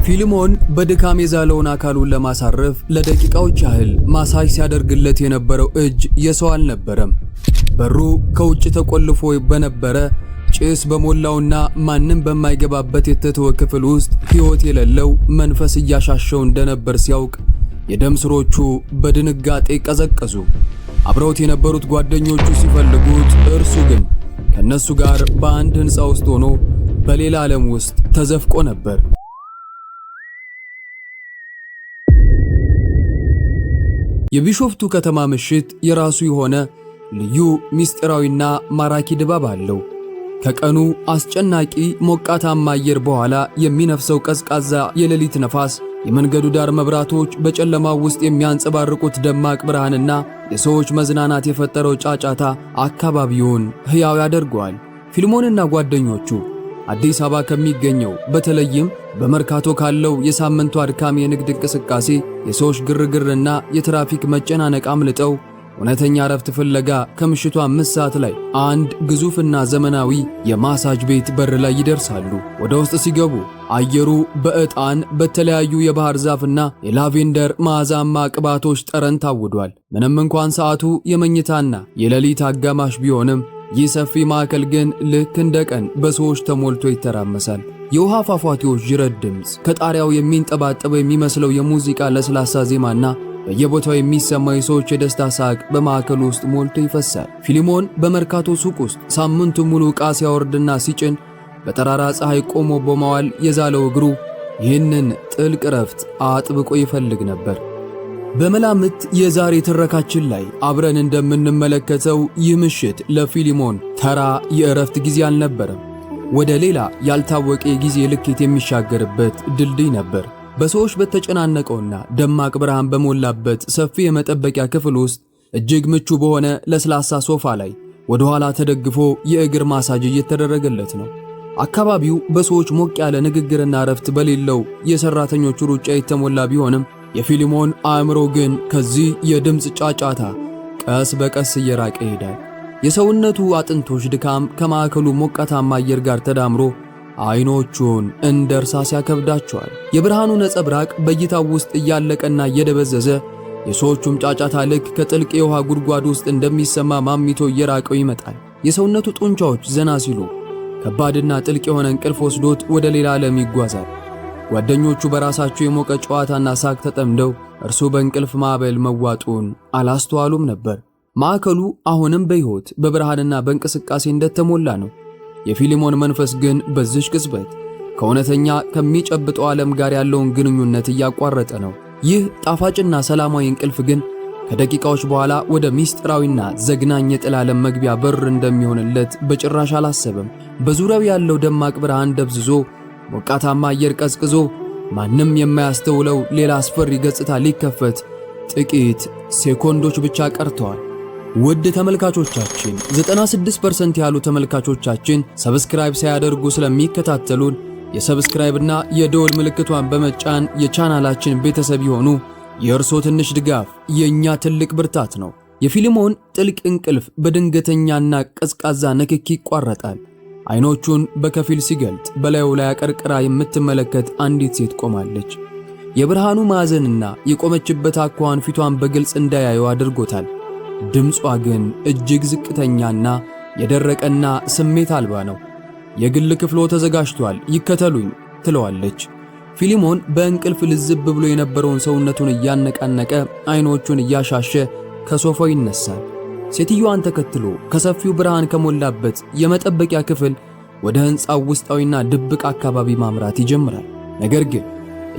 ፊሊሞን በድካም የዛለውን አካሉን ለማሳረፍ ለደቂቃዎች ያህል ማሳጅ ሲያደርግለት የነበረው እጅ የሰው አልነበረም። በሩ ከውጭ ተቆልፎ በነበረ ጭስ በሞላውና ማንም በማይገባበት የተተወ ክፍል ውስጥ ሕይወት የሌለው መንፈስ እያሻሸው እንደነበር ሲያውቅ የደም ስሮቹ በድንጋጤ ቀዘቀዙ። አብረውት የነበሩት ጓደኞቹ ሲፈልጉት፣ እርሱ ግን ከነሱ ጋር በአንድ ሕንፃ ውስጥ ሆኖ በሌላ ዓለም ውስጥ ተዘፍቆ ነበር። የቢሾፍቱ ከተማ ምሽት የራሱ የሆነ ልዩ ምስጢራዊና ማራኪ ድባብ አለው። ከቀኑ አስጨናቂ ሞቃታማ አየር በኋላ የሚነፍሰው ቀዝቃዛ የሌሊት ነፋስ፣ የመንገዱ ዳር መብራቶች በጨለማው ውስጥ የሚያንጸባርቁት ደማቅ ብርሃንና የሰዎች መዝናናት የፈጠረው ጫጫታ አካባቢውን ሕያው ያደርገዋል። ፊሊሞንና ጓደኞቹ አዲስ አበባ ከሚገኘው በተለይም በመርካቶ ካለው የሳምንቱ አድካሚ የንግድ እንቅስቃሴ፣ የሰዎች ግርግርና የትራፊክ መጨናነቅ አምልጠው እውነተኛ ረፍት ፍለጋ ከምሽቱ 5 ሰዓት ላይ አንድ ግዙፍና ዘመናዊ የማሳጅ ቤት በር ላይ ይደርሳሉ። ወደ ውስጥ ሲገቡ አየሩ በዕጣን በተለያዩ የባህር ዛፍና የላቬንደር መዓዛማ ቅባቶች ጠረን ታውዷል። ምንም እንኳን ሰዓቱ የመኝታና የሌሊት አጋማሽ ቢሆንም ይህ ሰፊ ማዕከል ግን ልክ እንደ ቀን በሰዎች ተሞልቶ ይተራመሳል። የውሃ ፏፏቴዎች ጅረት ድምፅ፣ ከጣሪያው የሚንጠባጠበው የሚመስለው የሙዚቃ ለስላሳ ዜማና በየቦታው የሚሰማው የሰዎች የደስታ ሳቅ በማዕከሉ ውስጥ ሞልቶ ይፈሳል። ፊሊሞን በመርካቶ ሱቅ ውስጥ ሳምንቱን ሙሉ ዕቃ ሲያወርድና ሲጭን በጠራራ ፀሐይ ቆሞ በመዋል የዛለው እግሩ ይህንን ጥልቅ ረፍት አጥብቆ ይፈልግ ነበር። በመላምት የዛሬ ትረካችን ላይ አብረን እንደምንመለከተው ይህ ምሽት ለፊሊሞን ተራ የእረፍት ጊዜ አልነበረም። ወደ ሌላ ያልታወቀ የጊዜ ልኬት የሚሻገርበት ድልድይ ነበር። በሰዎች በተጨናነቀውና ደማቅ ብርሃን በሞላበት ሰፊ የመጠበቂያ ክፍል ውስጥ እጅግ ምቹ በሆነ ለስላሳ ሶፋ ላይ ወደ ኋላ ተደግፎ የእግር ማሳጅ እየተደረገለት ነው። አካባቢው በሰዎች ሞቅ ያለ ንግግርና ረፍት በሌለው የሰራተኞቹ ሩጫ የተሞላ ቢሆንም የፊሊሞን አእምሮ ግን ከዚህ የድምፅ ጫጫታ ቀስ በቀስ እየራቀ ይሄዳል። የሰውነቱ አጥንቶች ድካም ከማዕከሉ ሞቃታማ አየር ጋር ተዳምሮ አይኖቹን እንደ እርሳስ ያከብዳቸዋል። የብርሃኑ ነጸብራቅ በእይታው ውስጥ እያለቀና እየደበዘዘ የሰዎቹም ጫጫታ ልክ ከጥልቅ የውሃ ጉድጓድ ውስጥ እንደሚሰማ ማሚቶ እየራቀው ይመጣል። የሰውነቱ ጡንቻዎች ዘና ሲሉ ከባድና ጥልቅ የሆነ እንቅልፍ ወስዶት ወደ ሌላ ዓለም ይጓዛል። ጓደኞቹ በራሳቸው የሞቀ ጨዋታና ሳቅ ተጠምደው እርሱ በእንቅልፍ ማዕበል መዋጡን አላስተዋሉም ነበር። ማዕከሉ አሁንም በሕይወት በብርሃንና በእንቅስቃሴ እንደተሞላ ነው። የፊሊሞን መንፈስ ግን በዚህች ቅጽበት ከእውነተኛ ከሚጨብጠው ዓለም ጋር ያለውን ግንኙነት እያቋረጠ ነው። ይህ ጣፋጭና ሰላማዊ እንቅልፍ ግን ከደቂቃዎች በኋላ ወደ ምስጢራዊና ዘግናኝ የጥላ ዓለም መግቢያ በር እንደሚሆንለት በጭራሽ አላሰበም። በዙሪያው ያለው ደማቅ ብርሃን ደብዝዞ ሞቃታማ አየር ቀዝቅዞ ማንም የማያስተውለው ሌላ አስፈሪ ገጽታ ሊከፈት ጥቂት ሴኮንዶች ብቻ ቀርተዋል። ውድ ተመልካቾቻችን 96% ያሉ ተመልካቾቻችን ሰብስክራይብ ሳያደርጉ ስለሚከታተሉን የሰብስክራይብና የደወል ምልክቷን በመጫን የቻናላችን ቤተሰብ ይሆኑ። የእርሶ ትንሽ ድጋፍ የኛ ትልቅ ብርታት ነው። የፊሊሞን ጥልቅ እንቅልፍ በድንገተኛና ቀዝቃዛ ንክኪ ይቋረጣል። አይኖቹን በከፊል ሲገልጥ በላዩ ላይ አቀርቅራ የምትመለከት አንዲት ሴት ቆማለች። የብርሃኑ ማዕዘንና የቆመችበት አኳኋን ፊቷን በግልጽ እንዳያዩ አድርጎታል። ድምጿ ግን እጅግ ዝቅተኛና የደረቀና ስሜት አልባ ነው። የግል ክፍሎ ተዘጋጅቷል፣ ይከተሉኝ ትለዋለች። ፊሊሞን በእንቅልፍ ልዝብ ብሎ የነበረውን ሰውነቱን እያነቃነቀ አይኖቹን እያሻሸ ከሶፋው ይነሳል። ሴትዮዋን ተከትሎ ከሰፊው ብርሃን ከሞላበት የመጠበቂያ ክፍል ወደ ሕንፃው ውስጣዊና ድብቅ አካባቢ ማምራት ይጀምራል። ነገር ግን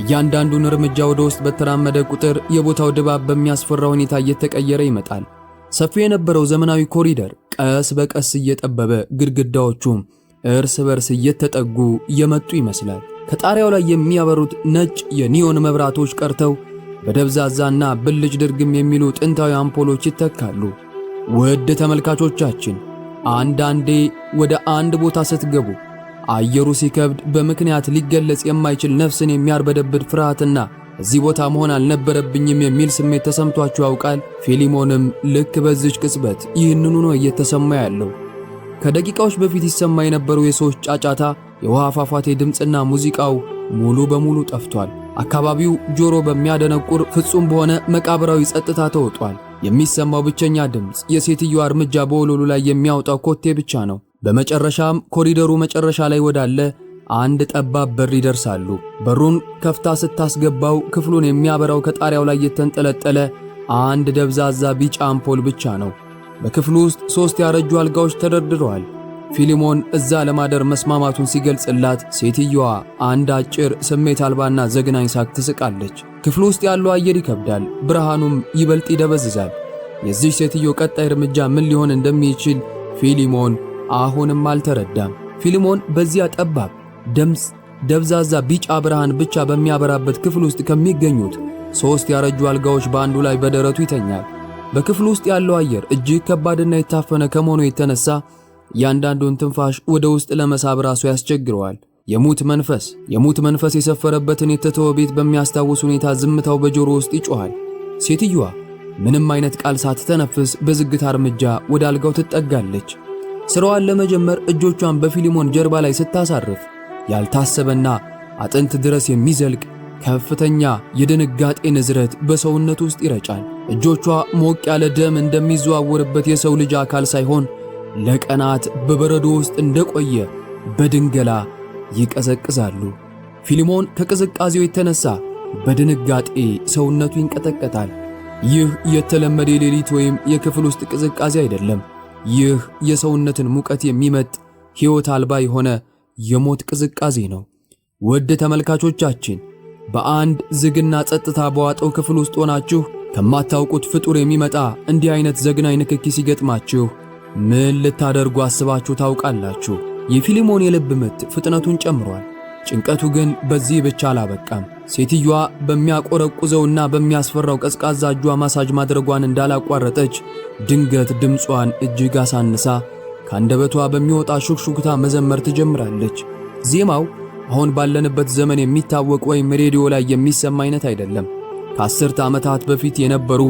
እያንዳንዱን እርምጃ ወደ ውስጥ በተራመደ ቁጥር የቦታው ድባብ በሚያስፈራ ሁኔታ እየተቀየረ ይመጣል። ሰፊ የነበረው ዘመናዊ ኮሪደር ቀስ በቀስ እየጠበበ ግድግዳዎቹም እርስ በርስ እየተጠጉ የመጡ ይመስላል። ከጣሪያው ላይ የሚያበሩት ነጭ የኒዮን መብራቶች ቀርተው በደብዛዛና ብልጭ ድርግም የሚሉ ጥንታዊ አምፖሎች ይተካሉ። ውድ ተመልካቾቻችን አንዳንዴ ወደ አንድ ቦታ ስትገቡ አየሩ ሲከብድ በምክንያት ሊገለጽ የማይችል ነፍስን የሚያርበደብድ ፍርሃትና እዚህ ቦታ መሆን አልነበረብኝም የሚል ስሜት ተሰምቷችሁ ያውቃል? ፊሊሞንም ልክ በዚህች ቅጽበት ይህንኑ ነው እየተሰማ ያለው። ከደቂቃዎች በፊት ይሰማ የነበረው የሰዎች ጫጫታ፣ የውሃ ፏፏቴ ድምፅና ሙዚቃው ሙሉ በሙሉ ጠፍቷል። አካባቢው ጆሮ በሚያደነቁር ፍጹም በሆነ መቃብራዊ ጸጥታ ተውጧል። የሚሰማው ብቸኛ ድምፅ የሴትዮዋ እርምጃ በወለሉ ላይ የሚያወጣው ኮቴ ብቻ ነው። በመጨረሻም ኮሪደሩ መጨረሻ ላይ ወዳለ አንድ ጠባብ በር ይደርሳሉ። በሩን ከፍታ ስታስገባው ክፍሉን የሚያበራው ከጣሪያው ላይ የተንጠለጠለ አንድ ደብዛዛ ቢጫ አምፖል ብቻ ነው። በክፍሉ ውስጥ 3 ያረጁ አልጋዎች ተደርድረዋል። ፊሊሞን እዛ ለማደር መስማማቱን ሲገልጽላት ሴትዮዋ አንድ አጭር ስሜት አልባና ዘግናኝ ሳቅ ትስቃለች። ክፍሉ ውስጥ ያለው አየር ይከብዳል፣ ብርሃኑም ይበልጥ ይደበዝዛል። የዚህ ሴትዮ ቀጣይ እርምጃ ምን ሊሆን እንደሚችል ፊሊሞን አሁንም አልተረዳም። ፊሊሞን በዚያ ጠባብ ደብዛዛ ቢጫ ብርሃን ብቻ በሚያበራበት ክፍል ውስጥ ከሚገኙት 3 ያረጁ አልጋዎች በአንዱ ላይ በደረቱ ይተኛል። በክፍሉ ውስጥ ያለው አየር እጅግ ከባድና የታፈነ ከመሆኑ የተነሳ ያንዳንዱን ትንፋሽ ወደ ውስጥ ለመሳብ ራሱ ያስቸግረዋል። የሙት መንፈስ የሰፈረበትን የተተወ ቤት በሚያስታውስ ሁኔታ ዝምታው በጆሮ ውስጥ ይጮሃል። ሴትዮዋ ምንም አይነት ቃል ሳትተነፍስ በዝግታ እርምጃ ወደ አልጋው ትጠጋለች። ስራዋን ለመጀመር እጆቿን በፊሊሞን ጀርባ ላይ ስታሳርፍ ያልታሰበና አጥንት ድረስ የሚዘልቅ ከፍተኛ የድንጋጤ ንዝረት በሰውነቱ ውስጥ ይረጫል። እጆቿ ሞቅ ያለ ደም እንደሚዘዋወርበት የሰው ልጅ አካል ሳይሆን ለቀናት በበረዶ ውስጥ እንደቆየ በድንገላ ይቀዘቅዛሉ። ፊሊሞን ከቅዝቃዜው የተነሳ በድንጋጤ ሰውነቱ ይንቀጠቀጣል። ይህ የተለመደ የሌሊት ወይም የክፍል ውስጥ ቅዝቃዜ አይደለም። ይህ የሰውነትን ሙቀት የሚመጥ ሕይወት አልባ የሆነ የሞት ቅዝቃዜ ነው። ውድ ተመልካቾቻችን በአንድ ዝግና ጸጥታ በዋጠው ክፍል ውስጥ ሆናችሁ ከማታውቁት ፍጡር የሚመጣ እንዲህ አይነት ዘግናኝ ንክኪ ሲገጥማችሁ ምን ልታደርጉ አስባችሁ ታውቃላችሁ? የፊሊሞን የልብ ምት ፍጥነቱን ጨምሯል። ጭንቀቱ ግን በዚህ ብቻ አላበቃም። ሴትዮዋ በሚያቆረቁዘውና በሚያስፈራው ቀዝቃዛ እጇ ማሳጅ ማድረጓን እንዳላቋረጠች ድንገት ድምጿን እጅግ አሳንሳ ከአንደበቷ በሚወጣ ሹክሹክታ መዘመር ትጀምራለች። ዜማው አሁን ባለንበት ዘመን የሚታወቅ ወይም ሬዲዮ ላይ የሚሰማ አይነት አይደለም። ከ10 ዓመታት በፊት የነበሩ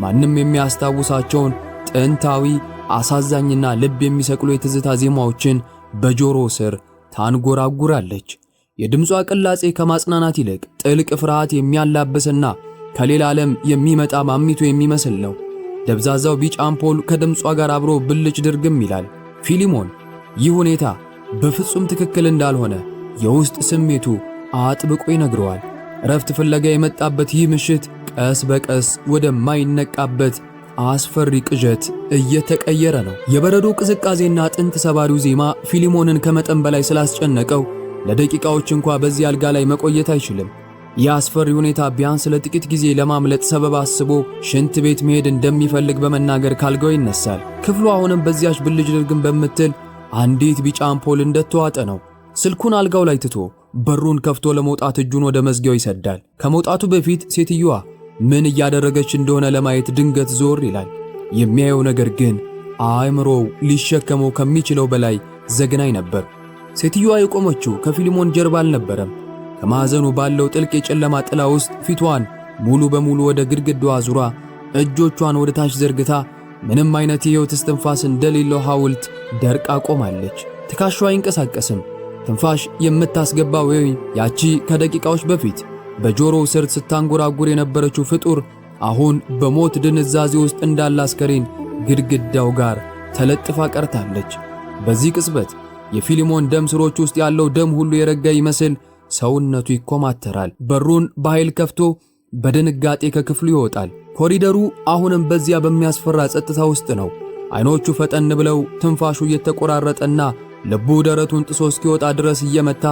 ማንም የሚያስታውሳቸውን ጥንታዊ አሳዛኝና ልብ የሚሰቅሉ የትዝታ ዜማዎችን በጆሮ ስር ታንጎራጉራለች። የድምጿ ቅላጼ ከማጽናናት ይልቅ ጥልቅ ፍርሃት የሚያላብስና ከሌላ ዓለም የሚመጣ ማሚቶ የሚመስል ነው። ደብዛዛው ቢጫ አምፖል ከድምጿ ጋር አብሮ ብልጭ ድርግም ይላል። ፊሊሞን ይህ ሁኔታ በፍጹም ትክክል እንዳልሆነ የውስጥ ስሜቱ አጥብቆ ይነግረዋል። እረፍት ፍለጋ የመጣበት ይህ ምሽት ቀስ በቀስ ወደማይነቃበት አስፈሪ ቅዠት እየተቀየረ ነው። የበረዶ ቅዝቃዜና ጥንት ሰባሪው ዜማ ፊሊሞንን ከመጠን በላይ ስላስጨነቀው ለደቂቃዎች እንኳ በዚህ አልጋ ላይ መቆየት አይችልም። ይህ አስፈሪ ሁኔታ ቢያንስ ለጥቂት ጊዜ ለማምለጥ ሰበብ አስቦ ሽንት ቤት መሄድ እንደሚፈልግ በመናገር ካልጋው ይነሳል። ክፍሉ አሁንም በዚያች ብልጭ ድርግም በምትል አንዲት ቢጫ አምፖል እንደተዋጠ ነው። ስልኩን አልጋው ላይ ትቶ በሩን ከፍቶ ለመውጣት እጁን ወደ መዝጊያው ይሰዳል። ከመውጣቱ በፊት ሴትዮዋ ምን እያደረገች እንደሆነ ለማየት ድንገት ዞር ይላል። የሚያየው ነገር ግን አእምሮው ሊሸከመው ከሚችለው በላይ ዘግናኝ ነበር። ሴትዮዋ የቆመችው ከፊሊሞን ጀርባ አልነበረም። ከማዕዘኑ ባለው ጥልቅ የጨለማ ጥላ ውስጥ ፊቷን ሙሉ በሙሉ ወደ ግድግዳዋ ዙራ እጆቿን ወደ ታች ዘርግታ ምንም አይነት የሕይወት እስትንፋስ እንደሌለው ሐውልት ደርቃ ቆማለች። ትከሻዋ አይንቀሳቀስም። ትንፋሽ የምታስገባው ወይም ያቺ ከደቂቃዎች በፊት በጆሮ ስር ስታንጎራጉር የነበረችው ፍጡር አሁን በሞት ድንዛዜ ውስጥ እንዳለ አስከሬን ግድግዳው ጋር ተለጥፋ ቀርታለች። በዚህ ቅጽበት የፊሊሞን ደም ስሮች ውስጥ ያለው ደም ሁሉ የረጋ ይመስል ሰውነቱ ይኮማተራል። በሩን በኃይል ከፍቶ በድንጋጤ ከክፍሉ ይወጣል። ኮሪደሩ አሁንም በዚያ በሚያስፈራ ጸጥታ ውስጥ ነው። አይኖቹ ፈጠን ብለው ትንፋሹ እየተቆራረጠና ልቡ ደረቱን ጥሶ እስኪወጣ ድረስ እየመታ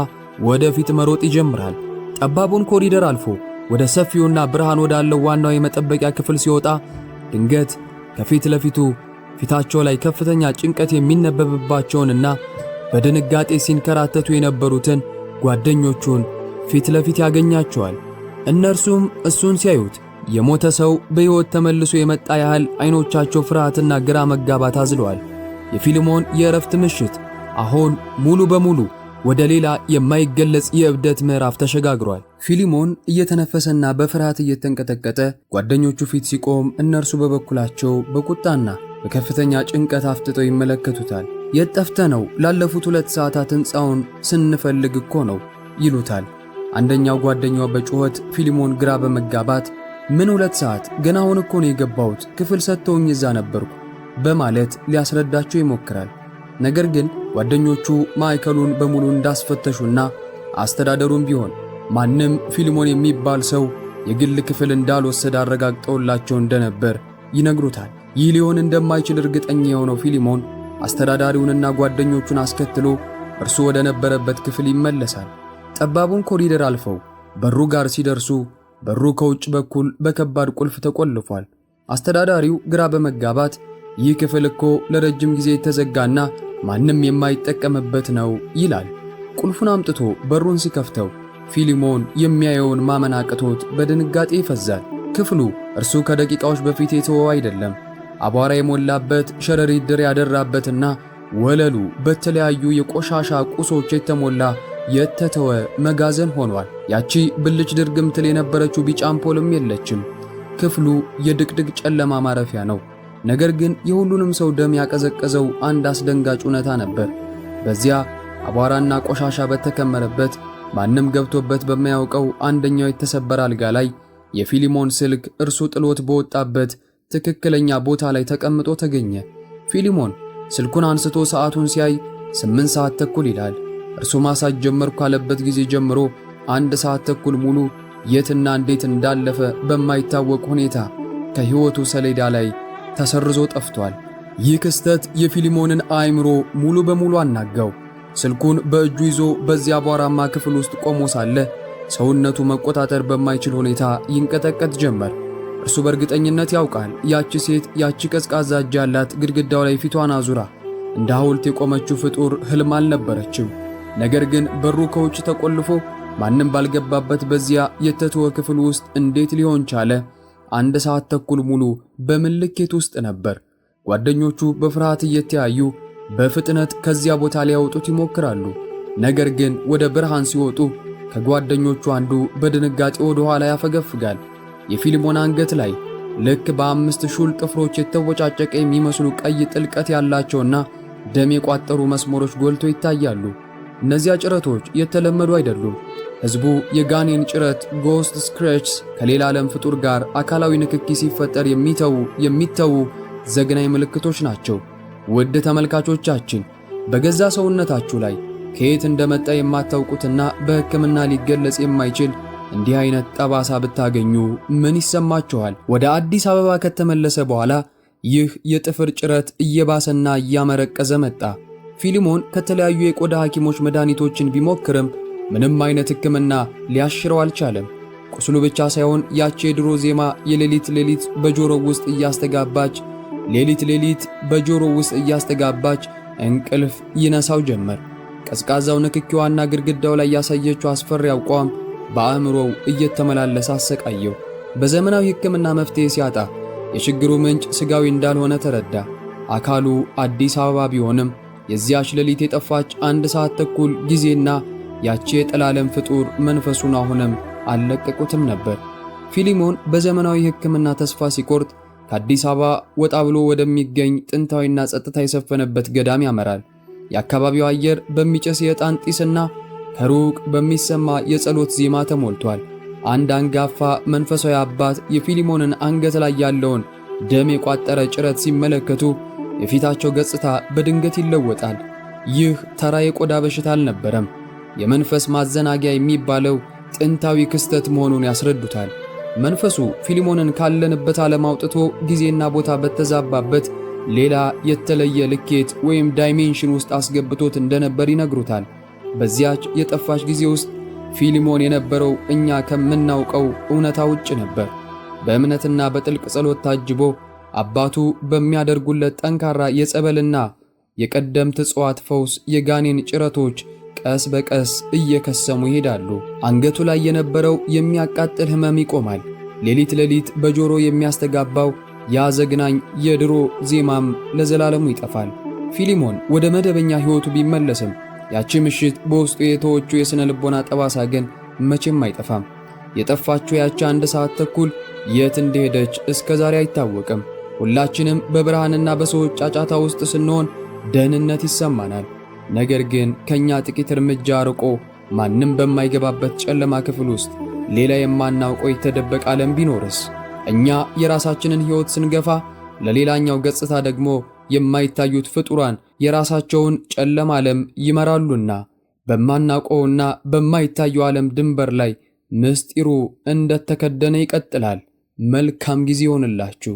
ወደፊት መሮጥ ይጀምራል። ጠባቡን ኮሪደር አልፎ ወደ ሰፊውና ብርሃን ወዳለው ዋናው የመጠበቂያ ክፍል ሲወጣ ድንገት ከፊት ለፊቱ ፊታቸው ላይ ከፍተኛ ጭንቀት የሚነበብባቸውንና በድንጋጤ ሲንከራተቱ የነበሩትን ጓደኞቹን ፊት ለፊት ያገኛቸዋል። እነርሱም እሱን ሲያዩት የሞተ ሰው በሕይወት ተመልሶ የመጣ ያህል አይኖቻቸው ፍርሃትና ግራ መጋባት አዝለዋል። የፊሊሞን የእረፍት ምሽት አሁን ሙሉ በሙሉ ወደ ሌላ የማይገለጽ የእብደት ምዕራፍ ተሸጋግሯል። ፊሊሞን እየተነፈሰና በፍርሃት እየተንቀጠቀጠ ጓደኞቹ ፊት ሲቆም፣ እነርሱ በበኩላቸው በቁጣና በከፍተኛ ጭንቀት አፍጥጠው ይመለከቱታል። የት ጠፍተህ ነው? ላለፉት 2 ሰዓታት ሕንፃውን ስንፈልግ እኮ ነው ይሉታል። አንደኛው ጓደኛው በጩኸት ፊሊሞን ግራ በመጋባት ምን 2 ሰዓት ገና አሁን እኮ ነው የገባሁት፣ ክፍል ሰጥተውኝ እዛ ነበርኩ በማለት ሊያስረዳቸው ይሞክራል። ነገር ግን ጓደኞቹ ማዕከሉን በሙሉ እንዳስፈተሹና አስተዳደሩም ቢሆን ማንም ፊሊሞን የሚባል ሰው የግል ክፍል እንዳልወሰደ አረጋግጠውላቸው እንደነበር ይነግሩታል። ይህ ሊሆን እንደማይችል እርግጠኛ የሆነው ፊሊሞን አስተዳዳሪውንና ጓደኞቹን አስከትሎ እርሱ ወደ ነበረበት ክፍል ይመለሳል። ጠባቡን ኮሪደር አልፈው በሩ ጋር ሲደርሱ በሩ ከውጭ በኩል በከባድ ቁልፍ ተቆልፏል። አስተዳዳሪው ግራ በመጋባት ይህ ክፍል እኮ ለረጅም ጊዜ የተዘጋና ማንም የማይጠቀምበት ነው ይላል። ቁልፉን አምጥቶ በሩን ሲከፍተው ፊሊሞን የሚያየውን ማመን አቅቶት በድንጋጤ ይፈዛል። ክፍሉ እርሱ ከደቂቃዎች በፊት የተወው አይደለም። አቧራ የሞላበት ሸረሪት ድር ያደራበትና ወለሉ በተለያዩ የቆሻሻ ቁሶች የተሞላ የተተወ መጋዘን ሆኗል። ያቺ ብልጭ ድርግም ትል የነበረችው ቢጫ አምፖልም የለችም። ክፍሉ የድቅድቅ ጨለማ ማረፊያ ነው። ነገር ግን የሁሉንም ሰው ደም ያቀዘቀዘው አንድ አስደንጋጭ እውነታ ነበር። በዚያ አቧራና ቆሻሻ በተከመረበት ማንም ገብቶበት በማያውቀው አንደኛው የተሰበረ አልጋ ላይ የፊሊሞን ስልክ እርሱ ጥሎት በወጣበት ትክክለኛ ቦታ ላይ ተቀምጦ ተገኘ። ፊሊሞን ስልኩን አንስቶ ሰዓቱን ሲያይ 8 ሰዓት ተኩል ይላል። እርሱ ማሳጅ ጀመርኩ ካለበት ጊዜ ጀምሮ 1 ሰዓት ተኩል ሙሉ የትና እንዴት እንዳለፈ በማይታወቅ ሁኔታ ከሕይወቱ ሰሌዳ ላይ ተሰርዞ ጠፍቷል። ይህ ክስተት የፊሊሞንን አእምሮ ሙሉ በሙሉ አናጋው። ስልኩን በእጁ ይዞ በዚያ አቧራማ ክፍል ውስጥ ቆሞ ሳለ ሰውነቱ መቆጣጠር በማይችል ሁኔታ ይንቀጠቀጥ ጀመር። እርሱ በእርግጠኝነት ያውቃል፣ ያቺ ሴት ያቺ ቀዝቃዛ እጅ ያላት ግድግዳው ላይ ፊቷን አዙራ እንደ ሐውልት የቆመችው ፍጡር ሕልም አልነበረችም። ነገር ግን በሩ ከውጭ ተቆልፎ ማንም ባልገባበት በዚያ የተተወ ክፍል ውስጥ እንዴት ሊሆን ቻለ? 1 ሰዓት ተኩል ሙሉ በምን ልኬት ውስጥ ነበር? ጓደኞቹ በፍርሃት እየተያዩ በፍጥነት ከዚያ ቦታ ሊያወጡት ይሞክራሉ። ነገር ግን ወደ ብርሃን ሲወጡ ከጓደኞቹ አንዱ በድንጋጤ ወደ ኋላ ያፈገፍጋል። የፊሊሞን አንገት ላይ ልክ በ5 ሹል ጥፍሮች የተወጫጨቀ የሚመስሉ ቀይ ጥልቀት ያላቸውና ደም የቋጠሩ መስመሮች ጎልቶ ይታያሉ። እነዚያ ጭረቶች የተለመዱ አይደሉም። ሕዝቡ የጋኔን ጭረት ጎስት ስክሬችስ ከሌላ ዓለም ፍጡር ጋር አካላዊ ንክኪ ሲፈጠር የሚተዉ ዘግናኝ ምልክቶች ናቸው። ውድ ተመልካቾቻችን በገዛ ሰውነታችሁ ላይ ከየት እንደመጣ የማታውቁትና በሕክምና ሊገለጽ የማይችል እንዲህ አይነት ጠባሳ ብታገኙ ምን ይሰማችኋል? ወደ አዲስ አበባ ከተመለሰ በኋላ ይህ የጥፍር ጭረት እየባሰና እያመረቀዘ መጣ። ፊሊሞን ከተለያዩ የቆዳ ሐኪሞች መድኃኒቶችን ቢሞክርም ምንም አይነት ሕክምና ሊያሽረው አልቻለም። ቁስሉ ብቻ ሳይሆን ያቺ የድሮ ዜማ የሌሊት ሌሊት በጆሮው ውስጥ እያስተጋባች እንቅልፍ ይነሳው ጀመር። ቀዝቃዛው ንክኪዋና ግድግዳው ላይ ያሳየችው አስፈሪ አቋም በአእምሮው እየተመላለሰ አሰቃየው። በዘመናዊ ሕክምና መፍትሄ ሲያጣ የችግሩ ምንጭ ስጋዊ እንዳልሆነ ተረዳ። አካሉ አዲስ አበባ ቢሆንም የዚያች ሌሊት የጠፋች 1 ሰዓት ተኩል ጊዜና ያቺ የጠላለም ፍጡር መንፈሱን አሁንም አልለቀቁትም ነበር። ፊሊሞን በዘመናዊ ሕክምና ተስፋ ሲቆርጥ ከአዲስ አበባ ወጣ ብሎ ወደሚገኝ ጥንታዊና ጸጥታ የሰፈነበት ገዳም ያመራል። የአካባቢው አየር በሚጨስ የዕጣን ጢስና ከሩቅ በሚሰማ የጸሎት ዜማ ተሞልቷል። አንድ አንጋፋ መንፈሳዊ አባት የፊሊሞንን አንገት ላይ ያለውን ደም የቋጠረ ጭረት ሲመለከቱ የፊታቸው ገጽታ በድንገት ይለወጣል። ይህ ተራ የቆዳ በሽታ አልነበረም። የመንፈስ ማዘናጊያ የሚባለው ጥንታዊ ክስተት መሆኑን ያስረዱታል። መንፈሱ ፊሊሞንን ካለንበት ዓለም አውጥቶ ጊዜና ቦታ በተዛባበት ሌላ የተለየ ልኬት ወይም ዳይሜንሽን ውስጥ አስገብቶት እንደነበር ይነግሩታል። በዚያች የጠፋች ጊዜ ውስጥ ፊሊሞን የነበረው እኛ ከምናውቀው እውነታ ውጭ ነበር። በእምነትና በጥልቅ ጸሎት ታጅቦ አባቱ በሚያደርጉለት ጠንካራ የጸበልና የቀደምት እጽዋት ፈውስ የጋኔን ጭረቶች ቀስ በቀስ እየከሰሙ ይሄዳሉ። አንገቱ ላይ የነበረው የሚያቃጥል ሕመም ይቆማል። ሌሊት ሌሊት በጆሮ የሚያስተጋባው ያ ዘግናኝ የድሮ ዜማም ለዘላለሙ ይጠፋል። ፊሊሞን ወደ መደበኛ ሕይወቱ ቢመለስም ያቺ ምሽት በውስጡ የተወቹ የሥነ ልቦና ጠባሳ ግን መቼም አይጠፋም። የጠፋችው ያቺ 1 ሰዓት ተኩል የት እንደሄደች እስከ ዛሬ አይታወቅም። ሁላችንም በብርሃንና በሰዎች ጫጫታ ውስጥ ስንሆን ደህንነት ይሰማናል። ነገር ግን ከኛ ጥቂት እርምጃ ርቆ ማንም በማይገባበት ጨለማ ክፍል ውስጥ ሌላ የማናውቀው የተደበቀ ዓለም ቢኖርስ? እኛ የራሳችንን ሕይወት ስንገፋ ለሌላኛው ገጽታ ደግሞ የማይታዩት ፍጡራን የራሳቸውን ጨለማ ዓለም ይመራሉና በማናውቀውና በማይታየው ዓለም ድንበር ላይ ምስጢሩ እንደተከደነ ይቀጥላል። መልካም ጊዜ ይሆንላችሁ።